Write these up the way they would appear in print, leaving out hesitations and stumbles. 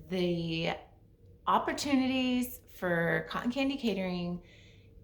The opportunities for cotton candy catering,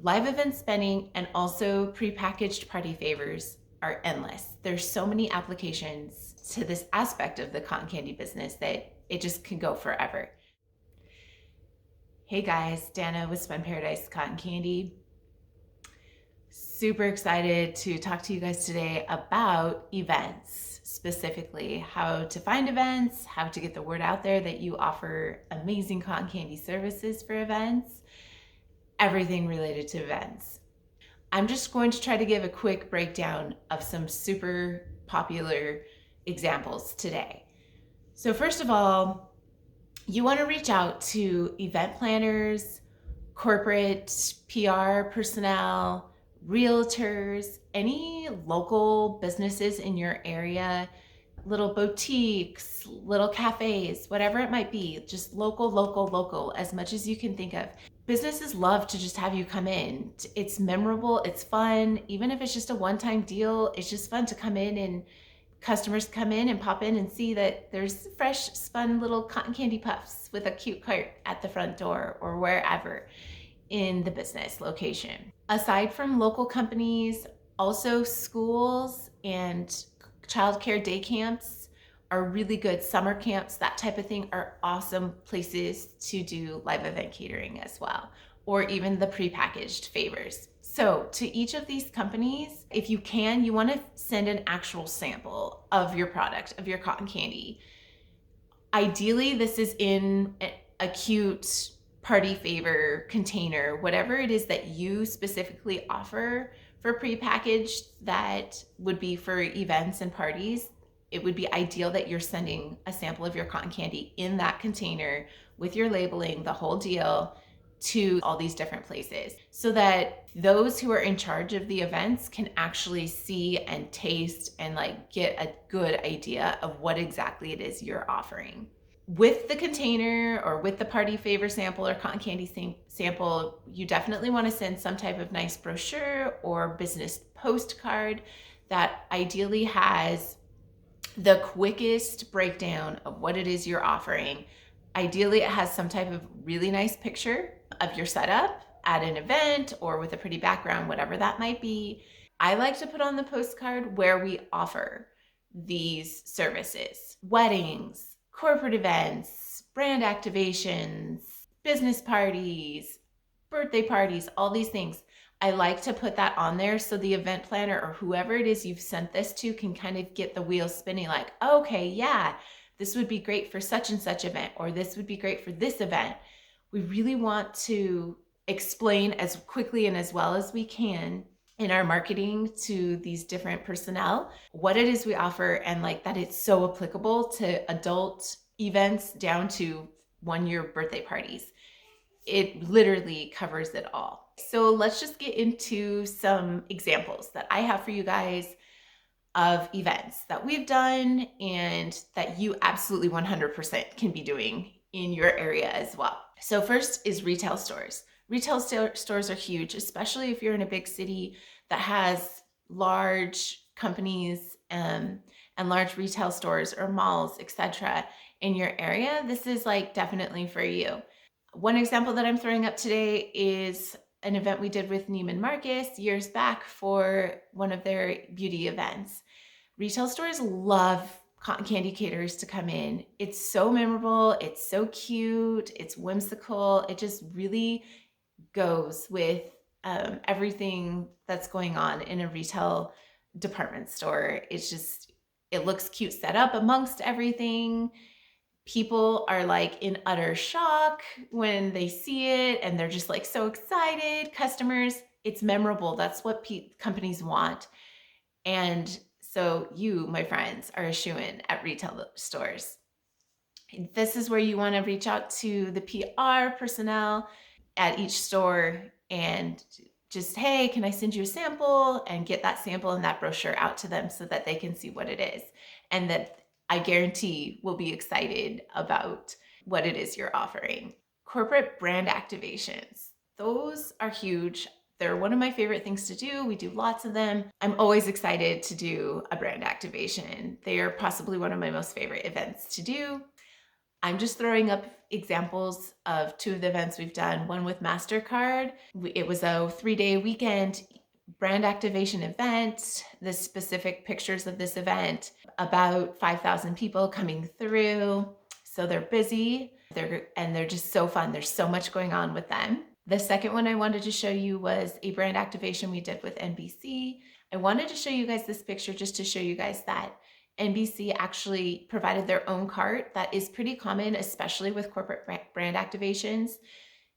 live event spending, and also prepackaged party favors are endless. There's so many applications to this aspect of the cotton candy business that it just can go forever. Hey guys, Dana with Spun Paradise Cotton Candy. Super excited to talk to you guys today about events, specifically how to find events, how to get the word out there that you offer amazing cotton candy services for events, everything related to events. I'm just going to try to give a quick breakdown of some super popular examples today. So first of all, you want to reach out to event planners, corporate PR personnel, realtors, any local businesses in your area, little boutiques, little cafes, whatever it might be, just local, as much as you can think of. Businesses love to just have you come in. It's memorable, it's fun, even if it's just a one-time deal, it's just fun to come in and customers come in and pop in and see that there's fresh spun little cotton candy puffs with a cute cart at the front door or wherever in the business location. Aside from local companies, also schools and childcare day camps are really good. Summer camps, that type of thing, are awesome places to do live event catering as well, or even the prepackaged favors. So to each of these companies, if you can, you want to send an actual sample of your product, of your cotton candy. Ideally, this is in a cute party favor container, whatever it is that you specifically offer for prepackaged that would be for events and parties. It would be ideal that you're sending a sample of your cotton candy in that container with your labeling, the whole deal, to all these different places so that those who are in charge of the events can actually see and taste and get a good idea of what exactly it is you're offering. With the container or with the party favor sample or cotton candy sample, you definitely want to send some type of nice brochure or business postcard that ideally has the quickest breakdown of what it is you're offering. Ideally, it has some type of really nice picture of your setup at an event or with a pretty background, whatever that might be. I like to put on the postcard where we offer these services: weddings, corporate events, brand activations, business parties, birthday parties, all these things. I like to put that on there so the event planner or whoever it is you've sent this to can kind of get the wheels spinning, like, okay, yeah, this would be great for such and such event, or this would be great for this event. We really want to explain as quickly and as well as we can in our marketing to these different personnel what it is we offer, and that it's so applicable to adult events down to 1-year birthday parties. It literally covers it all. So let's just get into some examples that I have for you guys of events that we've done and that you absolutely 100% can be doing in your area as well. So first is retail stores. Retail stores are huge, especially if you're in a big city that has large companies and large retail stores or malls, etc. in your area. This is definitely for you. One example that I'm throwing up today is an event we did with Neiman Marcus years back for one of their beauty events. Retail stores love cotton candy caterers to come in. It's so memorable, it's so cute, it's whimsical. It just really goes with everything that's going on in a retail department store. It looks cute set up amongst everything. People are in utter shock when they see it, and they're just so excited. Customers, it's memorable. That's what companies want. And so you, my friends, are a shoo-in at retail stores. This is where you want to reach out to the PR personnel at each store and just, hey, can I send you a sample? And get that sample and that brochure out to them so that they can see what it is. And that I guarantee will be excited about what it is you're offering. Corporate brand activations. Those are huge. They're one of my favorite things to do. We do lots of them. I'm always excited to do a brand activation. They are possibly one of my most favorite events to do. I'm just throwing up examples of two of the events we've done. One with MasterCard. It was a 3-day weekend brand activation event. The specific pictures of this event, about 5,000 people coming through. So they're busy, they're just so fun. There's so much going on with them. The second one I wanted to show you was a brand activation we did with NBC. I wanted to show you guys this picture just to show you guys that NBC actually provided their own cart. That is pretty common, especially with corporate brand activations,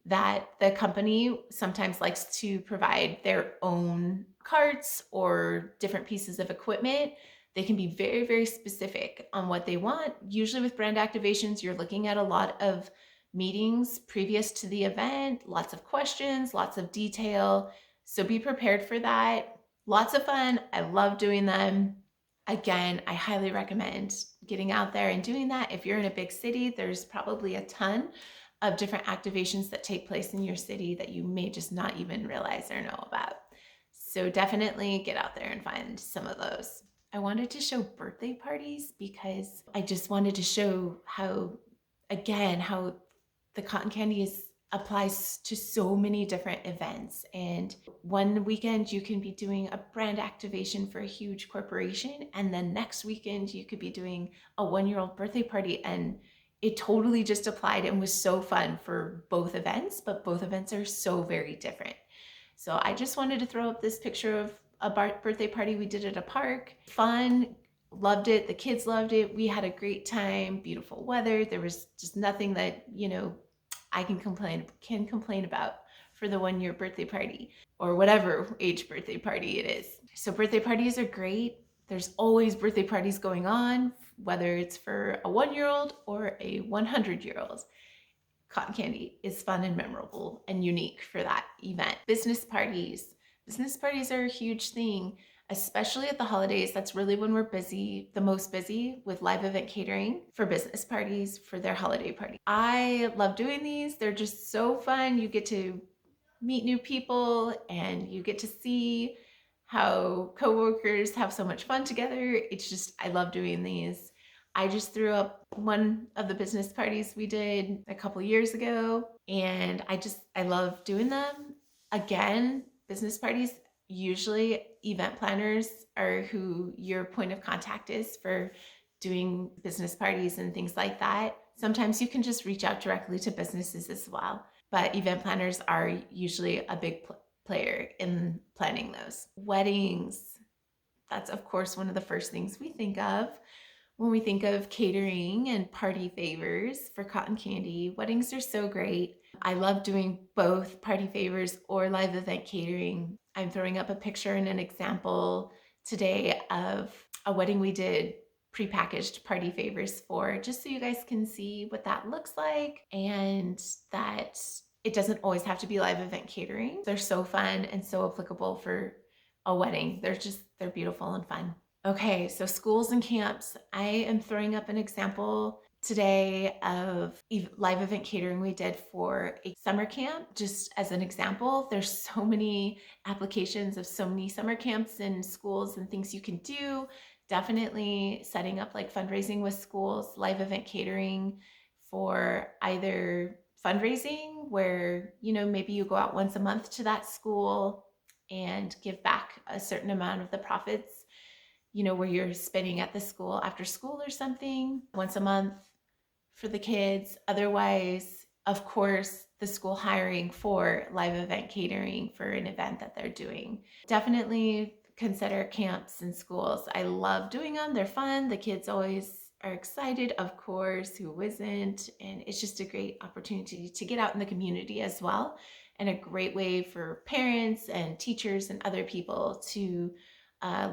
that the company sometimes likes to provide their own carts or different pieces of equipment. They can be very, very specific on what they want. Usually with brand activations, you're looking at a lot of meetings previous to the event, lots of questions, lots of detail. So be prepared for that. Lots of fun. I love doing them. Again, I highly recommend getting out there and doing that. If you're in a big city, there's probably a ton of different activations that take place in your city that you may just not even realize or know about. So definitely get out there and find some of those. I wanted to show birthday parties because I just wanted to show how the cotton candy applies to so many different events. And one weekend you can be doing a brand activation for a huge corporation, and then next weekend you could be doing a 1-year-old birthday party, and it totally just applied and was so fun for both events, but both events are so very different. So I just wanted to throw up this picture of a birthday party we did at a park. Fun, loved it. The kids loved it. We had a great time, beautiful weather. There was just nothing that, I can complain about for the 1-year birthday party or whatever age birthday party it is. So birthday parties are great. There's always birthday parties going on, whether it's for a 1-year-old or a 100-year-old. Cotton candy is fun and memorable and unique for that event. Business parties. Business parties are a huge thing, especially at the holidays. That's really when we're busy, the most busy with live event catering for business parties, for their holiday party. I love doing these. They're just so fun. You get to meet new people and you get to see how coworkers have so much fun together. I love doing these. I just threw up one of the business parties we did a couple years ago, and I love doing them. Again, business parties, usually event planners are who your point of contact is for doing business parties and things like that. Sometimes you can just reach out directly to businesses as well, but event planners are usually a big player in planning those. Weddings, that's of course one of the first things we think of when we think of catering and party favors for cotton candy. Weddings are so great. I love doing both party favors or live event catering. I'm throwing up a picture and an example today of a wedding we did prepackaged party favors for, just so you guys can see what that looks like, and that it doesn't always have to be live event catering. They're so fun and so applicable for a wedding. They're beautiful and fun. Okay, so schools and camps. I am throwing up an example today of live event catering we did for a summer camp. Just as an example, there's so many applications of so many summer camps and schools and things you can do. Definitely setting up like fundraising with schools, live event catering for either fundraising where, maybe you go out once a month to that school and give back a certain amount of the profits, where you're spending at the school after school or something once a month for the kids. Otherwise, of course, the school hiring for live event catering for an event that they're doing. Definitely consider camps and schools. I love doing them. They're fun. The kids always are excited, of course, who isn't? And it's just a great opportunity to get out in the community as well, and a great way for parents and teachers and other people to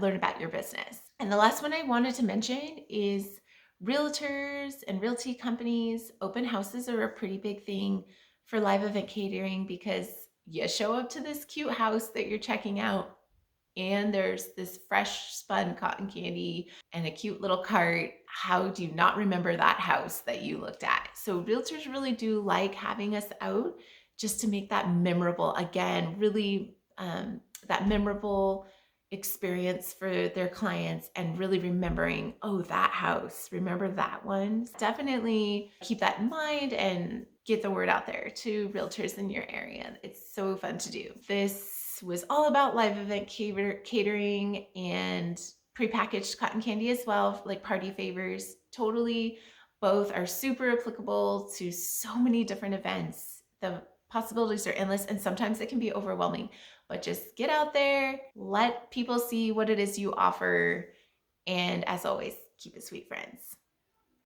learn about your business. And the last one I wanted to mention is realtors and realty companies. Open houses are a pretty big thing for live event catering, because you show up to this cute house that you're checking out and there's this fresh spun cotton candy and a cute little cart. How do you not remember that house that you looked at? So realtors really do like having us out just to make that memorable. Again, really that memorable experience for their clients and really remembering, oh, that house, remember that one. Definitely keep that in mind and get the word out there to realtors in your area. It's so fun to do. This was all about live event catering and prepackaged cotton candy as well, like party favors. Totally, both are super applicable to so many different events. The possibilities are endless, and sometimes it can be overwhelming. But just get out there, let people see what it is you offer, and as always, keep it sweet, friends.